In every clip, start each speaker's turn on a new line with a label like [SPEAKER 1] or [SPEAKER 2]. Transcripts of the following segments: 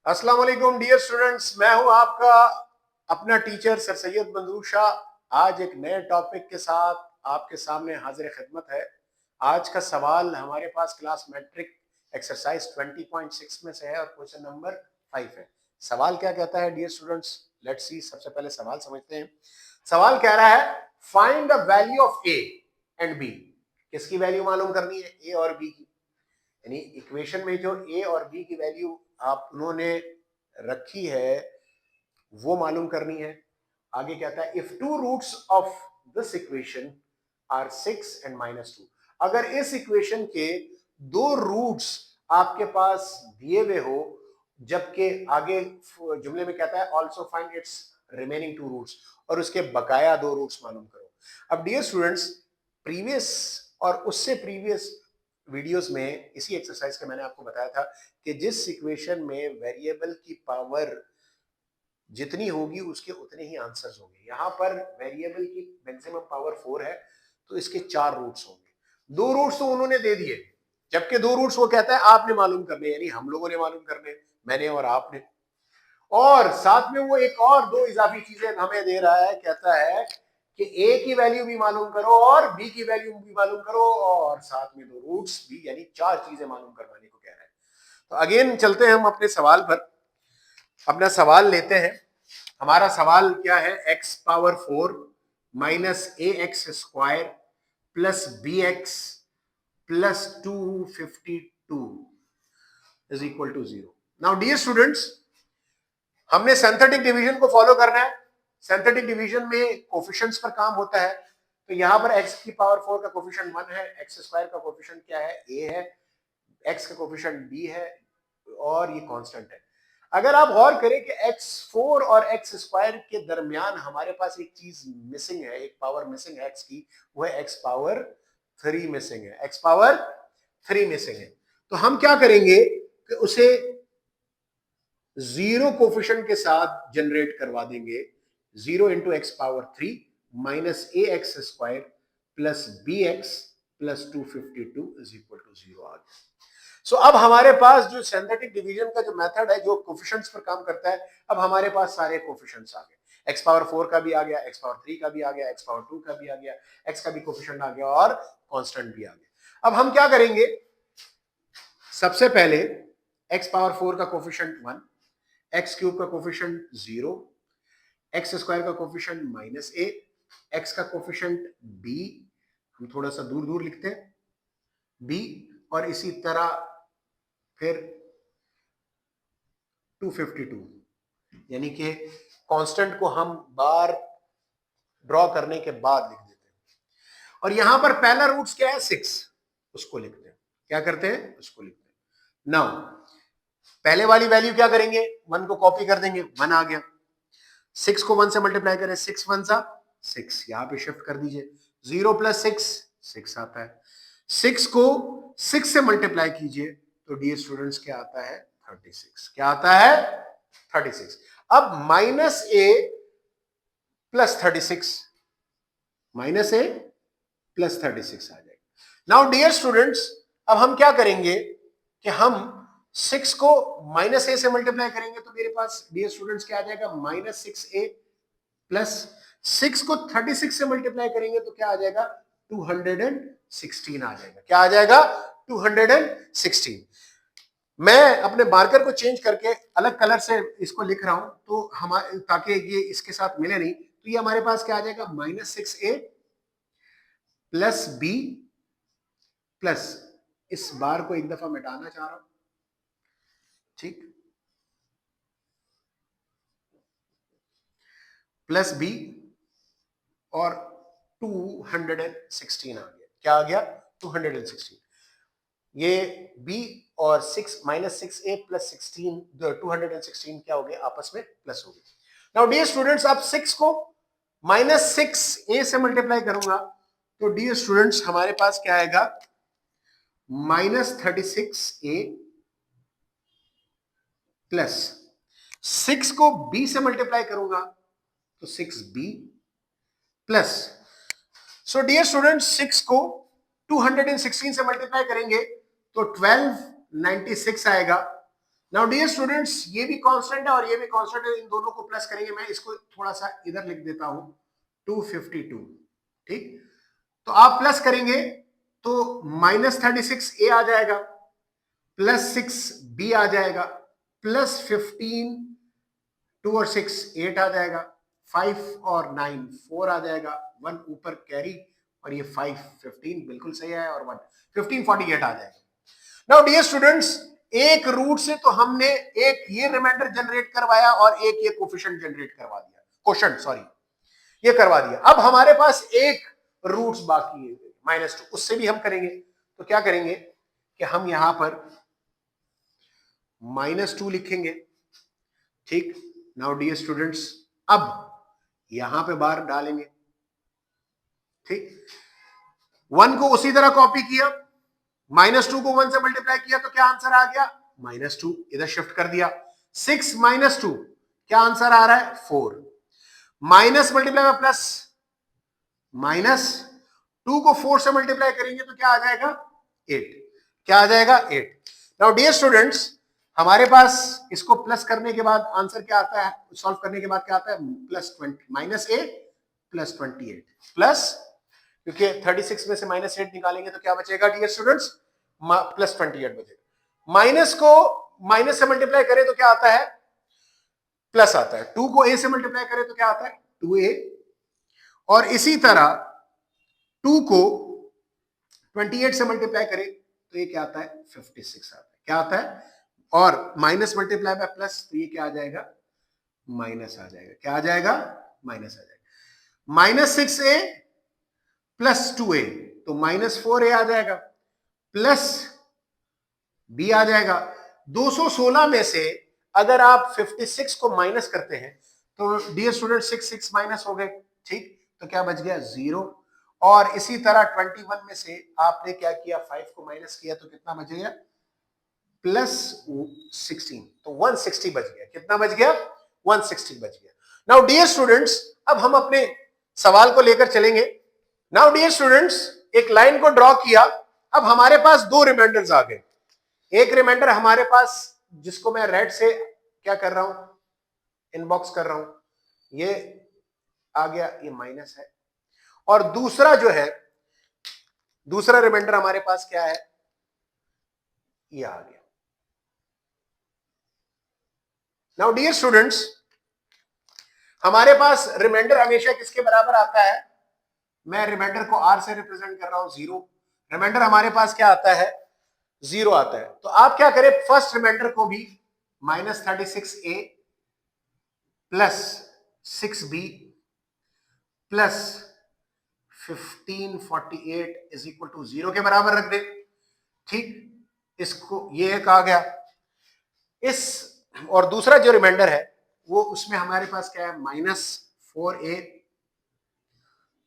[SPEAKER 1] अस्सलाम वालेकुम dear students, मैं हूं आपका अपना टीचर सर सैयद मंजूर शाह। आज एक नए टॉपिक के साथ आपके सामने हाजिर खिदमत है। आज का सवाल हमारे पास क्लास मैट्रिक एक्सरसाइज 20.6 में से है और क्वेश्चन नंबर 5 है। सवाल क्या कहता है डियर स्टूडेंट्स, लेट्स सी। सबसे पहले सवाल समझते हैं। सवाल कह रहा है find the value of a and b. किसकी वैल्यू मालूम करनी है? ए और बी की। यानी इक्वेशन में जो ए और बी की वैल्यू आप उन्होंने रखी है वो मालूम करनी है। आगे कहता है if two roots of this equation are 6 and -2। अगर इस इक्वेशन के दो रूट्स आपके पास दिए हुए हो, जबकि आगे जुमले में कहता है also find its remaining two roots, और उसके बकाया दो रूट्स मालूम करो। अब डियर स्टूडेंट्स, प्रीवियस और उससे प्रीवियस वीडियोस में इसी एक्सरसाइज का मैंने आपको बताया था कि जिस इक्वेशन में वेरिएबल की पावर जितनी होगी उसके उतने ही आंसर्स होंगे। यहां पर वेरिएबल की मैक्सिमम पावर 4 है, तो इसके 4 रूट्स होंगे। दो रूट्स तो उन्होंने दे दिए, जबकि दो रूट्स वो कहता है आपने मालूम करने, यानी हम लोगों ने मालूम करने, मैंने और आपने। और साथ में वो एक और दो इजाफी चीजें हमें दे रहा है, कहता है कि ए की वैल्यू भी मालूम करो और बी की वैल्यू भी मालूम करो और साथ में दो रूट्स भी, यानी 4 चीजें मालूम करवाने को कह रहा है। तो अगेन चलते हैं हम अपने सवाल पर, अपना सवाल लेते हैं। हमारा सवाल क्या है? x power 4 minus a x square plus b x plus 252 is equal to 0। Now dear students, हमने सिंथेटिक डिवीजन को फॉलो करना है। सिंथेटिक डिवीजन में कोफिशिएंट्स पर काम होता है। तो यहां पर x की पावर 4 का कोफिशिएंट 1 है, x स्क्वायर का कोफिशिएंट क्या है? a है, x का कोफिशिएंट b है और ये कांस्टेंट है। अगर आप गौर करें कि x4 और x स्क्वायर के दरमियान हमारे पास एक चीज मिसिंग है, एक पावर मिसिंग है x की, वो है x पावर 3 मिसिंग है, x पावर 3 मिसिंग है। तो हम क्या करेंगे कि उसे जीरो कोफिशिएंट के साथ जनरेट करवा देंगे। 0 into x power 3 minus a x square plus b x plus 252 is equal to 0 आ गया। सो अब हमारे पास जो सिंथेटिक डिवीजन का जो मेथड है, जो कोफिशिएंट्स पर काम करता है, अब हमारे पास सारे कोफिशिएंट्स आ गए। एक्स पावर 4 का भी आ गया, एक्स पावर 3 का भी आ गया, एक्स पावर 2 का भी आ गया, एक्स का भी कोफिशिएंट आ गया और कांस्टेंट भी आ गया। अब हम क्या करेंगे? सबसे पहले एक्स पावर 4 का कोफिशिएंट 1, एक्स क्यूब का कोफिशिएंट 0, एक्स स्क्वायर का कोफिशिएंट माइनस ए, एक्स का कोफिशिएंट बी, हम थोड़ा सा दूर दूर लिखते हैं बी, और इसी तरह फिर 252, यानी कि कांस्टेंट को हम बार ड्रॉ करने के बाद लिख देते हैं। और यहां पर पहला रूट्स क्या है? 6, उसको लिखते हैं। क्या करते हैं? उसको लिखते हैं। नाउ पहले वाली वैल्यू क्या करेंगे? 1 को कॉपी कर देंगे, 1 आ गया। 6 को 1 से मल्टीप्लाई करें, 6 1 सा 6, यहां पे शिफ्ट कर दीजिए। 0 प्लस 6 6 आता है। 6 को 6 से मल्टीप्लाई कीजिए तो डियर स्टूडेंट्स क्या आता है? 36। क्या आता है? 36। अब minus a plus 36, minus a plus 36 आ जाएगा। नाउ डियर स्टूडेंट्स, अब हम क्या करेंगे कि हम 6 को माइनस ए से मल्टीप्लाई करेंगे तो मेरे पास डियर स्टूडेंट्स क्या आ जाएगा? माइनस 6a प्लस 6 को 36 से मल्टीप्लाई करेंगे तो क्या आ जाएगा? 216 आ जाएगा। क्या आ जाएगा? 216। मैं अपने मार्कर को चेंज करके अलग कलर से इसको लिख रहा हूं तो हमारे, ताकि ये इसके साथ मिले नहीं, तो ये हमारे पास क्या आ जाएगा? -6a प्लस बी प्लस, इस बार को एक दफा मिटाना चाह रहा हूं, ठीक, प्लस बी और 216 आ गया। क्या आ गया? 216। ये b और 6 -6a प्लस 16 216 क्या हो गया? आपस में प्लस हो गए। नाउ डियर स्टूडेंट्स, अब 6 को -6a से मल्टीप्लाई करूंगा तो डियर स्टूडेंट्स हमारे पास क्या आएगा? -36a प्लस 6 को b से मल्टीप्लाई करूंगा तो 6b plus, so dear students 6 को 216 से मल्टीप्लाई करेंगे तो 1296 आएगा। नाउ डियर स्टूडेंट्स, ये भी कांस्टेंट है और ये भी कांस्टेंट है, इन दोनों को प्लस करेंगे। मैं इसको थोड़ा सा इधर लिख देता हूं, 252। ठीक, तो आप प्लस करेंगे तो -36 ए आ जाएगा, +6 बी आ जाएगा, +15 2 और 6 8 आ जाएगा, 5 और 9 4 आ जाएगा, 1 ऊपर कैरी, और ये 5 15 बिल्कुल सही है, और 1 15 48 आ जाएगा। नाउ डियर स्टूडेंट्स, एक रूट से तो हमने एक ये रिमाइंडर जनरेट करवाया और एक ये कोफिशिएंट जनरेट करवा दिया, क्वोशंट सॉरी, ये करवा दिया। अब हमारे पास एक रूट्स बाकी है -2, उससे भी हम करेंगे। तो क्या करेंगे कि हम यहां पर -2 लिखेंगे। ठीक, नाउ डियर स्टूडेंट्स, अब यहां पे बार डालेंगे। ठीक, 1 को उसी तरह कॉपी किया, -2 को 1 से मल्टीप्लाई किया तो क्या आंसर आ गया, -2, इधर शिफ्ट कर दिया। 6 -2 क्या आंसर आ रहा है, 4। माइनस मल्टीप्लाई में प्लस, -2 को 4 से मल्टीप्लाई करेंगे तो क्या आ जाएगा, 8। क्या आ जाएगा, 8। नाउ डियर स्टूडेंट्स, हमारे पास इसको प्लस करने के बाद आंसर क्या आता है, सॉल्व करने के बाद क्या आता है, +20 -8 +28 प्लस, क्योंकि 36 में से -8 निकालेंगे तो क्या बचेगा डियर स्टूडेंट्स, +28 बचेगा। माइनस को माइनस से मल्टीप्लाई करें तो क्या आता है, प्लस आता है। 2 को a से मल्टीप्लाई करें तो क्या आता है, 2a, और इसी तरह 2 को 28 से मल्टीप्लाई करें तो ये क्या आता है, 56 आता है। क्या आता है, और माइनस मल्टीप्लाई बाय प्लस, तो ये क्या आ जाएगा, माइनस आ जाएगा। क्या आ जाएगा, माइनस आ जाएगा। -6a +2a, तो -4a आ जाएगा, प्लस b आ जाएगा। 216 में से अगर आप 56 को माइनस करते हैं तो डियर स्टूडेंट 6 माइनस हो गए। ठीक, तो क्या बच गया, 0। और इसी तरह 21 में से आपने क्या किया, 5 को माइनस किया तो कितना बच गया, +16, तो 160 बच गया। कितना बच गया, 160 बच गया। नाउ डियर स्टूडेंट्स, अब हम अपने सवाल को लेकर चलेंगे। नाउ डियर स्टूडेंट्स, एक लाइन को ड्रॉ किया, अब हमारे पास दो रिमाइंडर्स आ गए। एक रिमाइंडर हमारे पास, जिसको मैं रेड से क्या कर रहा हूं, इनबॉक्स कर रहा हूं, ये आ गया, ये माइनस है। और दूसरा जो है, दूसरा रिमाइंडर हमारे पास क्या है, ये आ गया। नाउ डियर स्टूडेंट्स, हमारे पास रिमाइंडर हमेशा किसके बराबर आता है, मैं रिमाइंडर को r से रिप्रेजेंट कर रहा हूं, 0। रिमाइंडर हमारे पास क्या आता है, 0 आता है। तो आप क्या करें, फर्स्ट रिमाइंडर को भी -36a +6b +1548 = 0 के बराबर रख दे। ठीक, इसको ये एक आ गया। इस और दूसरा जो रिमाइंडर है वो, उसमें हमारे पास क्या है, -4a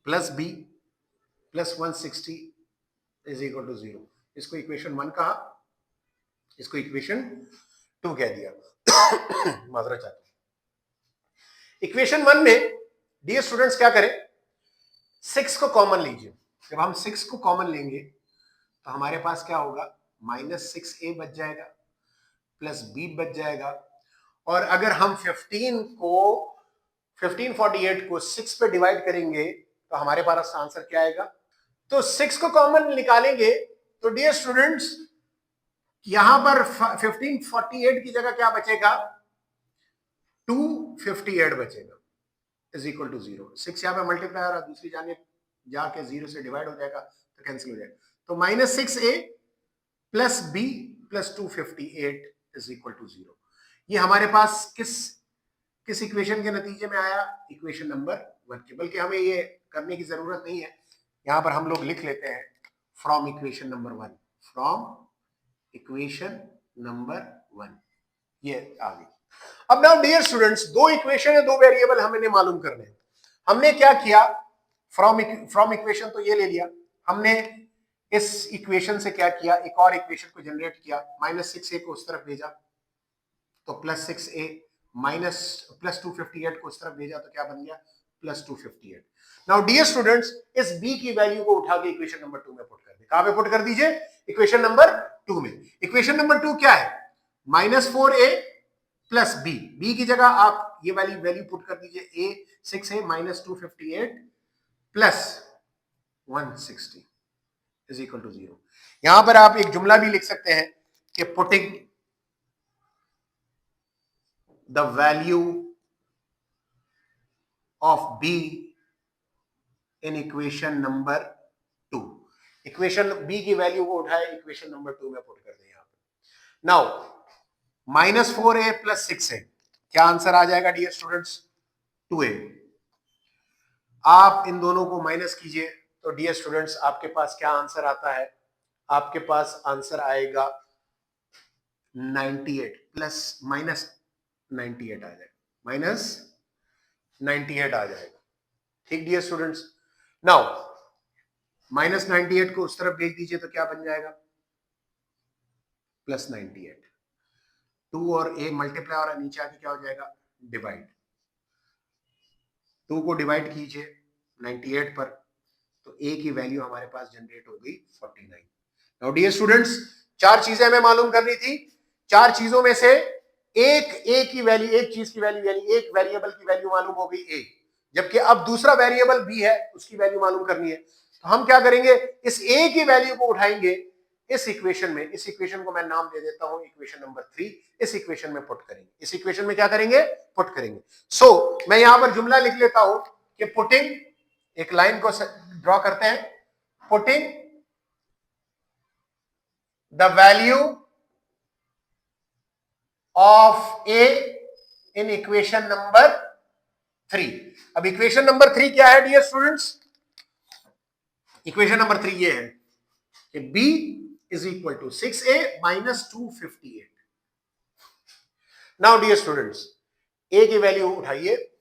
[SPEAKER 1] +b +160 = 0। इसको इक्वेशन 1 कहा, इसको इक्वेशन 2 कह दिया। माजरा चाहता हूं। इक्वेशन 1 में डियर स्टूडेंट्स क्या करें, 6 को कॉमन लीजिए। जब हम 6 को कॉमन लेंगे तो हमारे पास क्या होगा, -6a बच जाएगा, +b बच जाएगा। और अगर हम 1548 को 6 पे डिवाइड करेंगे तो हमारे पास आंसर क्या आएगा, तो 6 को कॉमन निकालेंगे तो डियर स्टूडेंट्स यहां पर 1548 की जगह क्या बचेगा, 258 बचेगा, = 0। 6 यहां पे मल्टीप्लाई हो रहा है, दूसरी जाने जाके 0 से डिवाइड हो जाएगा तो कैंसिल हो जाएगा। तो -6a +b +258 = 0। ये हमारे पास किस इक्वेशन के नतीजे में आया, इक्वेशन नंबर 1 के। बल्कि हमें ये करने की जरूरत नहीं है, यहां पर हम लोग लिख लेते हैं from equation number 1, from equation number 1, ये आ गई। अब नाउ डियर स्टूडेंट्स, दो इक्वेशन है, दो वेरिएबल हमें मालूम करने हैं। हमने क्या किया, फ्रॉम इक्वेशन तो ये ले लिया, हमने इस इक्वेशन से क्या किया, एक और इक्वेशन को जनरेट किया, -6a को उस तरफ भेजा तो +6a, +258 को उस तरफ भेजा तो क्या बन गया, +258। नाउ डियर स्टूडेंट्स, इस b की वैल्यू को उठा के इक्वेशन नंबर 2 में पुट कर दे। कहां पे पुट कर दीजिए, इक्वेशन नंबर 2 में। इक्वेशन नंबर 2 क्या है, -4a प्लस बी की जगह आप ये वाली वैल्यू पुट कर दीजिए, a 6a -258 plus 160 is equal to 0। यहां पर आप एक जुमला भी लिख सकते हैं कि putting the value of b in equation number 2। Equation b की वैल्यू को उठाए इक्वेशन नंबर 2 में पुट कर दें। यहां पर नाउ -4a प्लस 6a, क्या आंसर आ जाएगा डियर स्टूडेंट्स? 2a। आप इन दोनों को माइनस कीजिए तो डियर स्टूडेंट्स आपके पास क्या आंसर आता है? आपके पास आंसर आएगा 98 प्लस -98 आ जाएगा, -98 आ जाएगा। ठीक डियर स्टूडेंट्स, नाउ -98 को उस तरफ भेज दीजिए तो क्या बन जाएगा? +98। 2 और a मल्टीप्लाई और नीचे आके क्या हो जाएगा? डिवाइड। 2 को डिवाइड कीजिए 98 पर तो a की वैल्यू हमारे पास जनरेट हो गई 49। नाउ डियर स्टूडेंट्स, चार चीजें हमें मालूम करनी थी। चार चीजों में से एक की वैल्यू, एक चीज की वैल्यू यानी एक वेरिएबल की वैल्यू मालूम हो गई a, जबकि अब दूसरा वेरिएबल b है, उसकी वैल्यू मालूम करनी है। तो हम क्या करेंगे? इस a की वैल्यू को उठाएंगे इस इक्वेशन में। इस इक्वेशन को मैं नाम दे देता हूं इक्वेशन नंबर 3। इस इक्वेशन में पुट करेंगे। इस इक्वेशन में क्या करेंगे? पुट करेंगे। सो मैं यहां पर जुमला लिख लेता हूं कि पुटिंग, एक लाइन को ड्रॉ करते हैं, putting the value of a in equation number 3। अब इक्वेशन नंबर 3 क्या है डियर स्टूडेंट्स? इक्वेशन नंबर 3 ये है कि b is equal to 6a -258। Now dear students, a की वैल्यू उठाइए,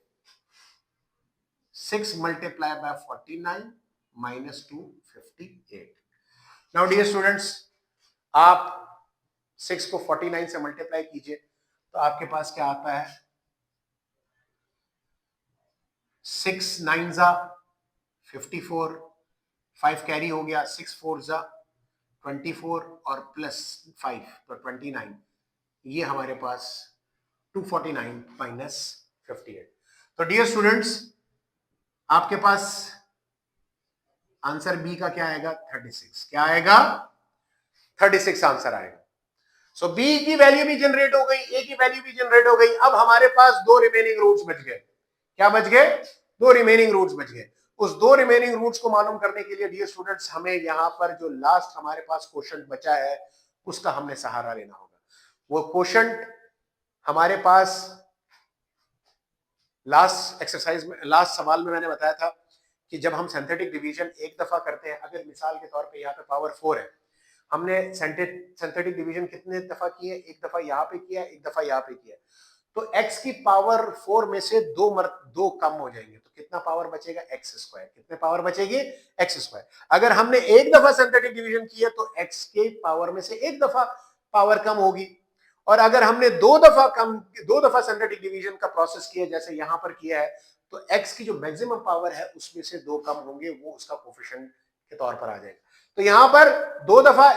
[SPEAKER 1] 6 multiply by 49 -258। Now dear students, आप 6 को 49 से मल्टीप्लाई कीजिए तो आपके पास क्या आता है? 6 9 जा 54, 5 कैरी हो गया, 6 4 जा 24 और प्लस 5 तो 29। ये हमारे पास 249 -58। तो डियर स्टूडेंट्स, आपके पास आंसर बी का क्या आएगा? 36। क्या आएगा? 36 आंसर आएगा। सो बी की वैल्यू भी जनरेट हो गई, ए की वैल्यू भी जनरेट हो गई। अब हमारे पास दो रिमेनिंग रूट्स बच गए। क्या बच गए? दो रिमेनिंग रूट्स बच गए। उस दो रिमेनिंग रूट्स को मालूम करने के लिए डियर स्टूडेंट्स हमें यहां पर जो लास्ट हमारे पास क्वोशंट बचा है उसका हमने सहारा लेना होगा। वो क्वोशंट हमारे पास लास्ट एक्सरसाइज में, लास्ट सवाल में मैंने बताया था कि जब हम सिंथेटिक डिवीजन एक दफा करते हैं, अगर मिसाल के तौर पे यहाँ पे पावर 4 है, हमने सिंथेटिक डिवीजन कितने दफा किए? एक दफा यहाँ पे किया, एक दफा यहाँ पे किया, तो x की पावर 4 में से दो कम हो जाएंगे तो कितना पावर बचेगा? x square. कितने पावर बचेगी? x square. अगर हमने एक दफा सिंथेटिक डिवीजन किया तो x के पावर में से एक दफा पावर कम होगी, और अगर हमने दो दफा सिंथेटिक डिवीजन का प्रोसेस किया जैसे यहां पर किया है तो x की जो मैक्सिमम पावर है उसमें से दो कम होंगे, वो उसका कोफिशिएंट के तौर पर आ जाएगा। तो यहां पर दो दफा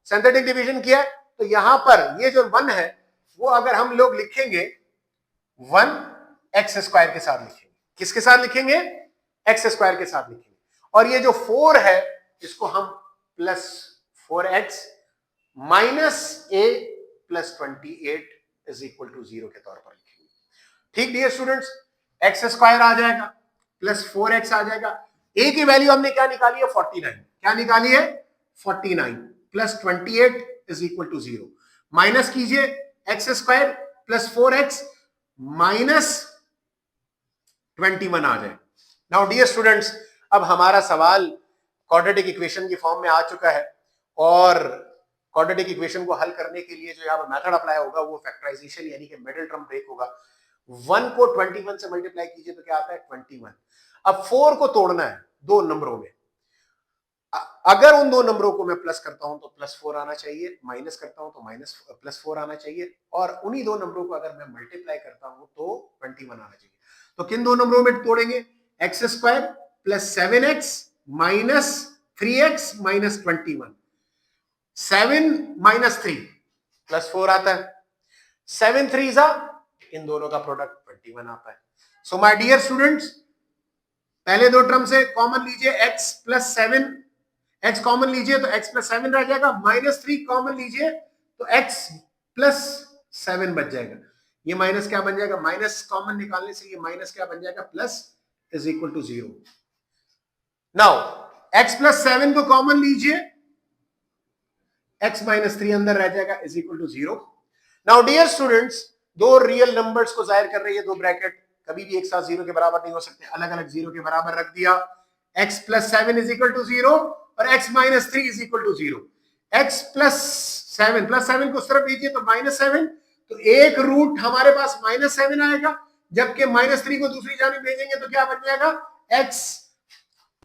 [SPEAKER 1] सिंथेटिक डिवीजन किया है तो यहां पर ये जो 1 है वो अगर हम लोग लिखेंगे 1 एक्स स्क्वायर के साथ लिखेंगे। किसके साथ लिखेंगे? एक्स स्क्वायर के साथ लिखेंगे। और ये जो 4 है इसको हम +4x minus a plus 28 is equal to 0 के तौर पर लिखेंगे। ठीक डियर स्टूडेंट्स, एक्स स्क्वायर आ जाएगा +4x आ जाएगा। a की वैल्यू हमने क्या निकाली है? 49। क्या निकाली है? 49 plus 28 is equal to 0। Minus कीजिए X square plus 4x minus 21 आ जाए। नाउ डियर स्टूडेंट्स, अब हमारा सवाल क्वाड्रेटिक इक्वेशन की फॉर्म में आ चुका है, और क्वाड्रेटिक इक्वेशन को हल करने के लिए जो यहाँ पर मेथड अप्लाई होगा वो फैक्टराइजेशन यानी कि मिडिल टर्म ब्रेक होगा। 1 को 21 से मल्टीप्लाई कीजिए तो क्या आता है? 21। अब 4 को तोड़ना है दो नंबरों में। अगर उन दो नंबरों को मैं प्लस करता हूं तो +4 आना चाहिए, माइनस करता हूं तो +4 आना चाहिए, और उन्हीं दो नंबरों को अगर मैं मल्टीप्लाई करता हूं तो 21 आना चाहिए। तो किन दो नंबरों में तोड़ेंगे? X square plus 7x minus 3x minus 21। 7 minus 3 +4 आता है। 7 3 इन दोनों का प्रोडक्ट 21 आता है। सो माय डियर स्टूडेंट्स, पहले दो टर्म से कॉमन लीजिए, x प्लस 7, x कॉमन लीजिए तो x प्लस 7 रह जाएगा, -3 कॉमन लीजिए तो x प्लस 7 बच जाएगा। ये माइनस क्या बन जाएगा, माइनस कॉमन निकालने से ये माइनस क्या बन जाएगा, plus is equal to 0। Now x plus 7 को कॉमन लीजिए, x माइनस 3 अंदर रह जाएगा, is equal to 0। Now dear students, दो रियल नंबर्स को जाहिर कर रही है दो ब्रैकेट, कभी भी एक साथ 0 के बराबर नहीं हो सकते, अलग अलग 0 के बराबर रख दिया। x plus 7 is equal to 0 और x minus 3 is equal to 0। x plus 7 को उस तरफ लीजिए तो -7, तो एक रूट हमारे पास -7 आएगा, जबकि -3 को दूसरी जानिब भेजेंगे तो क्या बन जाएगा, x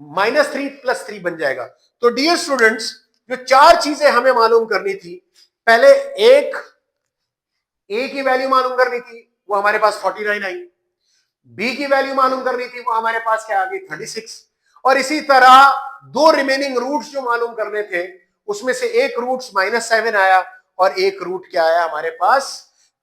[SPEAKER 1] -3 प्लस 3 बन जाएगा। तो डियर स्टूडेंट्स, जो चार चीजें हमें मालूम करनी थी, पहले एक a की वैल्यू मालूम करनी थी, वो हमारे पास 49 आई। b की वैल्यू मालूम करनी थी, वो हमारे पास क्या आ गई, 36। और इसी तरह दो रिमेनिंग रूट्स जो मालूम करने थे, उसमें से एक रूट्स -7 आया और एक रूट क्या आया हमारे पास,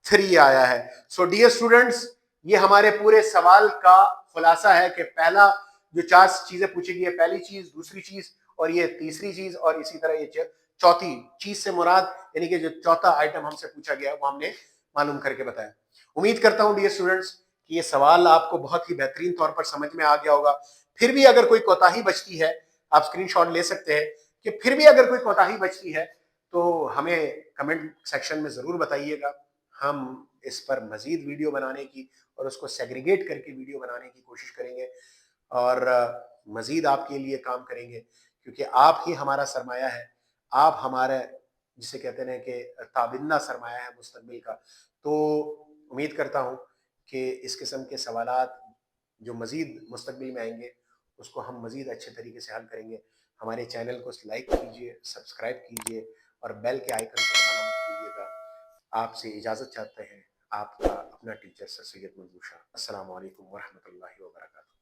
[SPEAKER 1] 3 आया है। सो डियर स्टूडेंट्स, ये हमारे पूरे सवाल का खुलासा है कि पहला जो चार चीजें पूछी गई है, पहली चीज, दूसरी चीज और ये तीसरी चीज, और इसी तरह ये चौथी चीज से मुराद, यानी कि जो चौथा आइटम हमसे पूछा गया वो हमने मालूम करके बताया। उम्मीद करता हूं डियर स्टूडेंट्स कि ये सवाल आपको बहुत ही बेहतरीन तौर पर समझ में आ गया होगा। फिर भी अगर कोई कोताही बचती है, आप स्क्रीनशॉट ले सकते हैं कि फिर भी अगर कोई कोताही बचती है तो हमें कमेंट सेक्शन में जरूर बताइएगा। हम इस पर मजीद वीडियो बनाने की और उसको सेग्रीगेट करके वीडियो बनाने की कोशिश करेंगे और मजीद आपके लिए काम करेंगे, क्योंकि आप ही हमारा सरमाया है, आप हमारे जिसे कहते हैं कि ताबिंदा सरमाया है मुस्तकबिल का। तो उम्मीद करता हूँ कि इस किस्म के सवालात जो मजीद मुस्तकबिल में आएंगे उसको हम मजीद अच्छे तरीके से हल करेंगे। हमारे चैनल को लाइक कीजिए, सब्सक्राइब कीजिए और बेल के आइकन को दबाना मत भूलिएगा। आपसे इजाज़त चाहते हैं आपका अपना टीचर सर सैयद मंजूर शाह। अस्सलाम वालेकुम व रहमतुल्लाहि व बरकातहू।